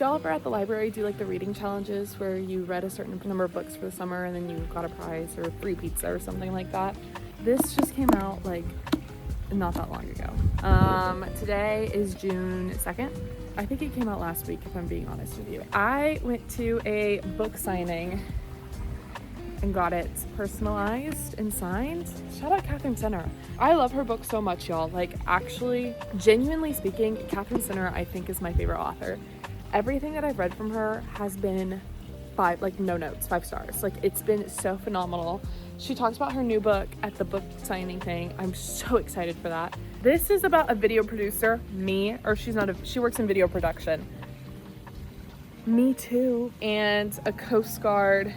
y'all ever at the library do like the reading challenges where you read a certain number of books for the summer and then you got a prize or free pizza or something like that? This just came out like not that long ago. Today is June 2nd. I think it came out last week, if I'm being honest with you. I went to a book signing and got it personalized and signed. Shout out Katherine Center. I love her book so much, y'all. Like, actually, genuinely speaking, Katherine Center I think is my favorite author. Everything that I've read from her has been 5 stars. Like, it's been so phenomenal. She talks about her new book at the book signing thing. I'm so excited for that. This is about a video producer, she works in video production. Me too. And a Coast Guard.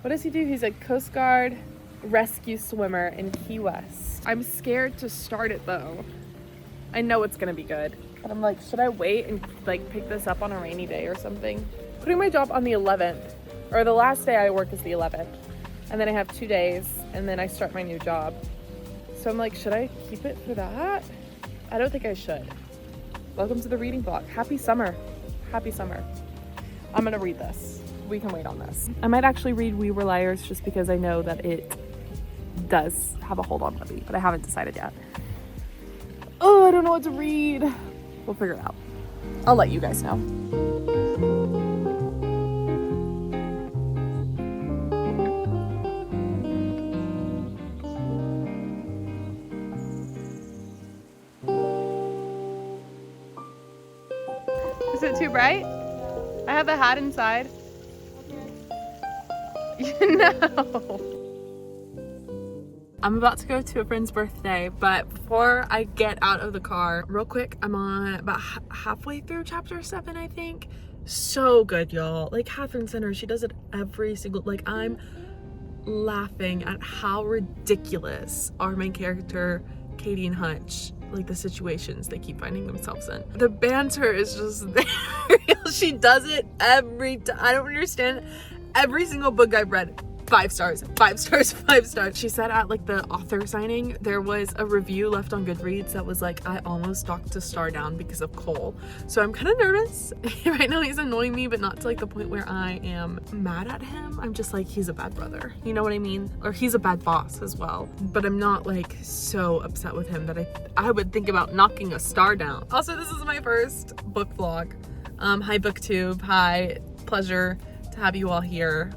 What does he do? He's a Coast Guard rescue swimmer in Key West. I'm scared to start it though. I know it's gonna be good. But I'm like, should I wait and like pick this up on a rainy day or something? Putting my job on the 11th, or the last day I work is the 11th. And then I have 2 days and then I start my new job. So I'm like, should I keep it for that? I don't think I should. Welcome to the reading vlog. Happy summer. Happy summer. I'm gonna read this. We can wait on this. I might actually read We Were Liars just because I know that it does have a hold on Libby, but I haven't decided yet. Oh, I don't know what to read. We'll figure it out. I'll let you guys know. Is it too bright? I have the hat inside. No. I'm about to go to a friend's birthday, but before I get out of the car, real quick, I'm on about halfway through chapter 7, I think. So good, y'all. Like, Katherine Center, she does it every single, like, I'm laughing at how ridiculous our main character, Katie and Hutch, like the situations they keep finding themselves in. The banter is just there. She does it every time. I don't understand. Every single book I've read, 5 stars, 5 stars, 5 stars. She said at like the author signing, there was a review left on Goodreads that was like, I almost docked a star down because of Cole. So I'm kind of nervous. Right now he's annoying me, but not to like the point where I am mad at him. I'm just like, he's a bad brother. You know what I mean? Or he's a bad boss as well. But I'm not like so upset with him that I would think about knocking a star down. Also, this is my first book vlog. Hi BookTube, hi, pleasure to have you all here.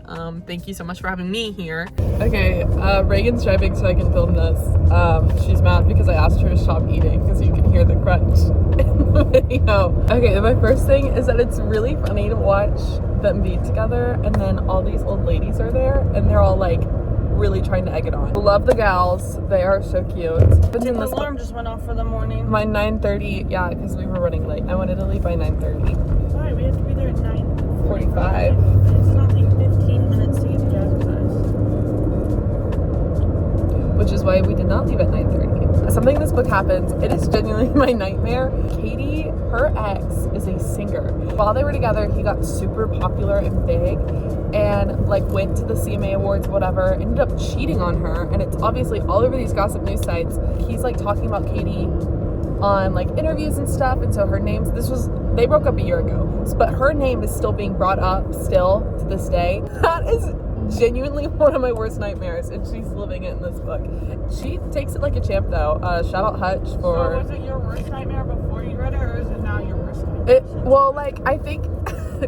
Thank you so much for having me here. Okay, Reagan's driving so I can film this. She's mad because I asked her to stop eating because you can hear the crunch in the video. Okay, my first thing is that it's really funny to watch them be together and then all these old ladies are there and they're all like really trying to egg it on. Love the gals, they are so cute. The alarm just went off for the morning. My 9:30, yeah, because we were running late. I wanted to leave by 9:30. Why? We have to be there at 9:45. It's not like 15 minutes to get to jazzercise. Which is why we did not leave at 9:30. Something in this book happens. It is genuinely my nightmare. Katie, her ex, is a singer. While they were together, he got super popular and big and like went to the CMA Awards, whatever, ended up cheating on her. And it's obviously all over these gossip news sites. He's like talking about Katie on like interviews and stuff. And so her name's, they broke up a year ago, but her name is still being brought up still to this day. That is genuinely one of my worst nightmares, and she's living it in this book. She takes it like a champ though. Shout out Hutch for... So was it your worst nightmare before you read it, or is it now your worst nightmare? Well, like, I think...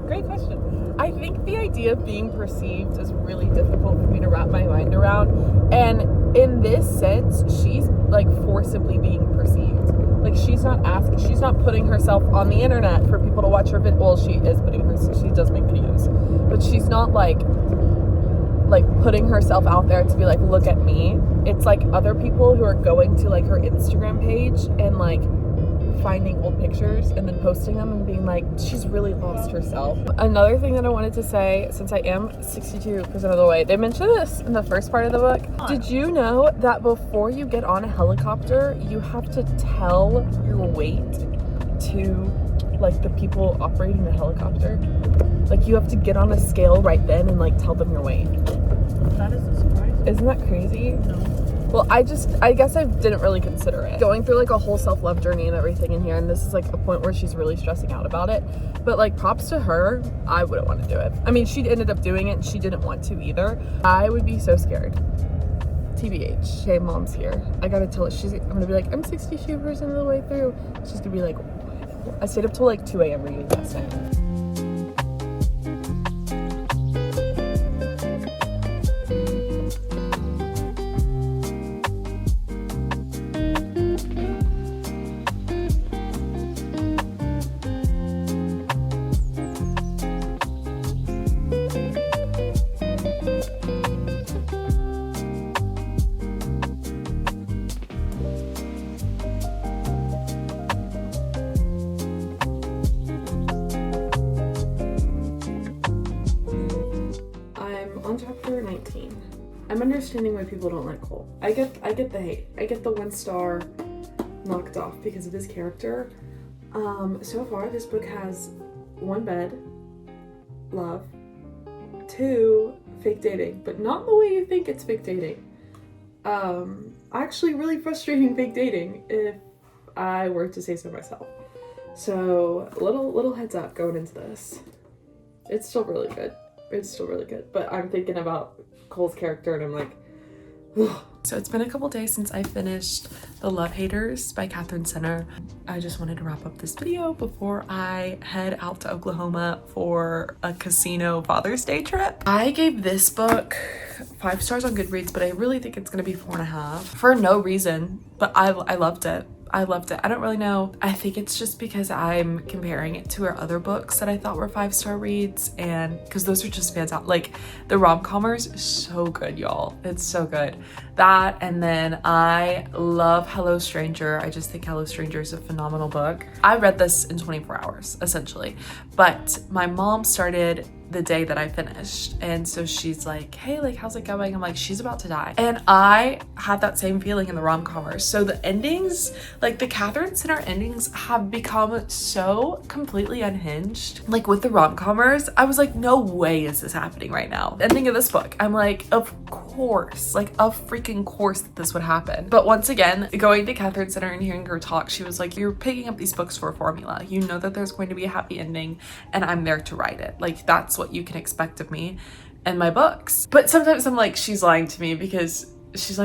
Great question. I think the idea of being perceived is really difficult for me to wrap my mind around, and in this sense, she's like forcibly being perceived. Like, she's not putting herself on the internet for people to watch her vid. Well, she does make videos, but she's not like putting herself out there to be like, look at me. It's like other people who are going to like her Instagram page and like finding old pictures and then posting them and being like, she's really lost herself. Another thing that I wanted to say, since I am 62% of the way, they mentioned this in the first part of the book. Did you know that before you get on a helicopter, you have to tell your weight to like the people operating the helicopter? Like, you have to get on a scale right then and like tell them your weight. That is a surprise. Isn't that crazy? No. Well, I guess I didn't really consider it. Going through like a whole self-love journey and everything in here, and this is like a point where she's really stressing out about it. But like, props to her, I wouldn't want to do it. I mean, she ended up doing it and she didn't want to either. I would be so scared. TBH. Okay, mom's here. I gotta tell her, I'm gonna be like, I'm 62% of the way through. She's gonna be like, what? I stayed up till like 2 a.m. reading last night. On chapter 19. I'm understanding why people don't like Cole. I get the hate. I get the 1 star knocked off because of his character. So far this book has 1 bed, love, 2 fake dating, but not the way you think it's fake dating. Actually really frustrating fake dating if I were to say so myself. So little heads up going into this. It's still really good. It's still really good, but I'm thinking about Cole's character and I'm like, ugh. So it's been a couple days since I finished The Love Haters by Katherine Center. I just wanted to wrap up this video before I head out to Oklahoma for a casino Father's Day trip. I gave this book 5 stars on Goodreads, but I really think it's gonna be 4.5 for no reason, but I loved it. I loved it. I don't really know. I think it's just because I'm comparing it to her other books that I thought were 5-star reads, and because those are just fantastic. Like the rom-commers, so good, y'all. It's so good. That, and then I love Hello Stranger. I just think Hello Stranger is a phenomenal book. I read this in 24 hours, essentially, but my mom started the day that I finished, and so she's like, hey, like, how's it going? I'm like, she's about to die. And I had that same feeling in the rom-commers. So the endings, like the Katherine Center endings, have become so completely unhinged. Like with the rom-commers, I was like, no way is this happening right now. Ending of this book, I'm like, of course, like of freaking course that this would happen. But once again, going to Katherine Center and hearing her talk, she was like, you're picking up these books for a formula. You know that there's going to be a happy ending, and I'm there to write it. Like that's what you can expect of me and my books. But sometimes I'm like, she's lying to me because this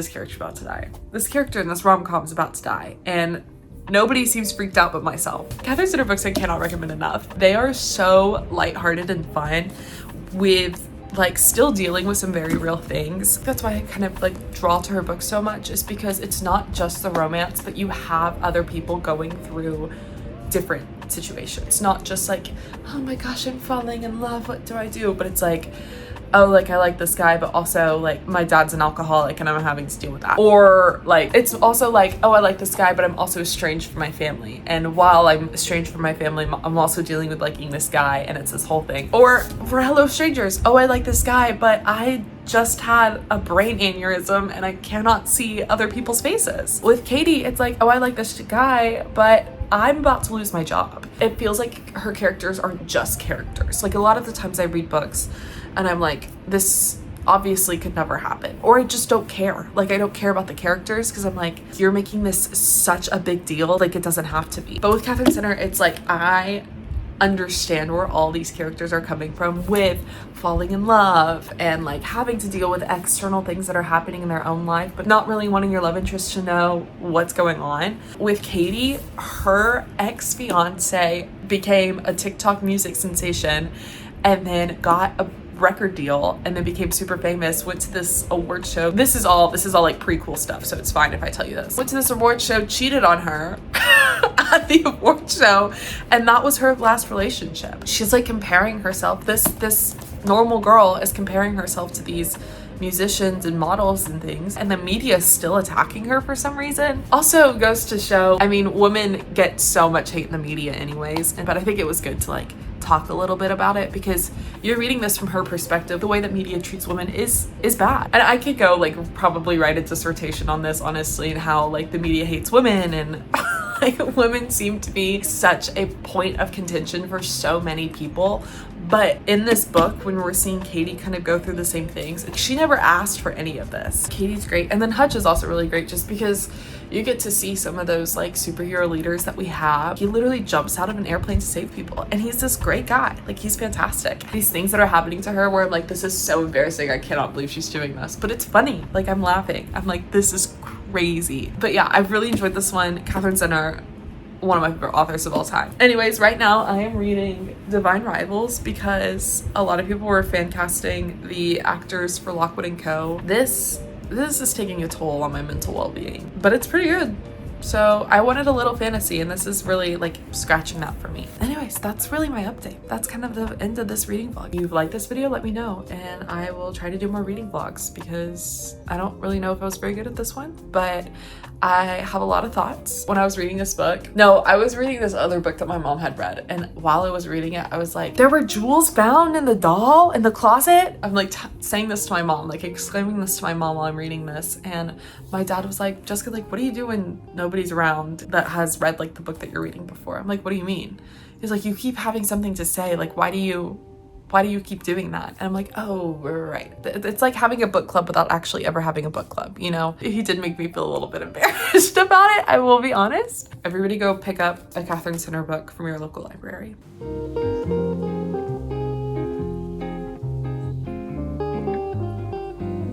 character's about to die. This character in this rom-com is about to die, and nobody seems freaked out but myself. Katherine Center books I cannot recommend enough. They are so lighthearted and fun with like still dealing with some very real things. That's why I kind of like draw to her books so much, is because it's not just the romance, but you have other people going through different situations. It's not just like, oh my gosh, I'm falling in love, what do I do? But it's like, oh, like I like this guy, but also like my dad's an alcoholic and I'm having to deal with that. Or like, it's also like, oh, I like this guy, but I'm also estranged from my family. And while I'm estranged from my family, I'm also dealing with liking this guy, and it's this whole thing. Or for Hello Strangers, oh, I like this guy, but I just had a brain aneurysm and I cannot see other people's faces. With Katie, it's like, oh, I like this guy, but I'm about to lose my job. It feels like her characters aren't just characters. Like a lot of the times I read books and I'm like, this obviously could never happen. Or I just don't care. Like I don't care about the characters because I'm like, you're making this such a big deal. Like it doesn't have to be. But with Katherine Center, it's like, I understand where all these characters are coming from with falling in love and like having to deal with external things that are happening in their own life, but not really wanting your love interest to know what's going on. With Katie, her ex-fiance became a TikTok music sensation and then got a record deal and then became super famous, went to this award show. This is all like prequel stuff, so it's fine if I tell you this. Went to this award show, cheated on her at the award show, and that was her last relationship. She's like comparing herself, this normal girl is comparing herself to these musicians and models and things, and the media is still attacking her for some reason. Also goes to show, I mean, women get so much hate in the media anyways, but I think it was good to like talk a little bit about it because you're reading this from her perspective. The way that media treats women is bad. And I could go like probably write a dissertation on this honestly, and how like the media hates women and Like, women seem to be such a point of contention for so many people. But in this book, when we're seeing Katie kind of go through the same things, she never asked for any of this. Katie's great. And then Hutch is also really great just because you get to see some of those like superhero leaders that we have. He literally jumps out of an airplane to save people. And he's this great guy. Like, he's fantastic. These things that are happening to her where I'm like, this is so embarrassing. I cannot believe she's doing this. But it's funny. Like, I'm laughing. I'm like, this is crazy. But yeah, I've really enjoyed this one. Katherine Center, one of my favorite authors of all time. Anyways, right now I am reading Divine Rivals because a lot of people were fan casting the actors for Lockwood & Co. This is taking a toll on my mental well-being, but it's pretty good. So I wanted a little fantasy, and this is really like scratching that for me. Anyways, that's really my update. That's kind of the end of this reading vlog. If you've liked this video, let me know, and I will try to do more reading vlogs because I don't really know if I was very good at this one, but I have a lot of thoughts. When I was reading this book, no, I was reading this other book that my mom had read, and while I was reading it, I was like, there were jewels found in the doll in the closet. I'm like saying this to my mom, like exclaiming this to my mom while I'm reading this, and my dad was like, Jessica, like, what do you do when nobody's around that has read like the book that you're reading before? I'm like, what do you mean? He's like, you keep having something to say, like, why do you keep doing that? And I'm like, oh, right. It's like having a book club without actually ever having a book club, you know? He did make me feel a little bit embarrassed about it, I will be honest. Everybody go pick up a Katherine Center book from your local library.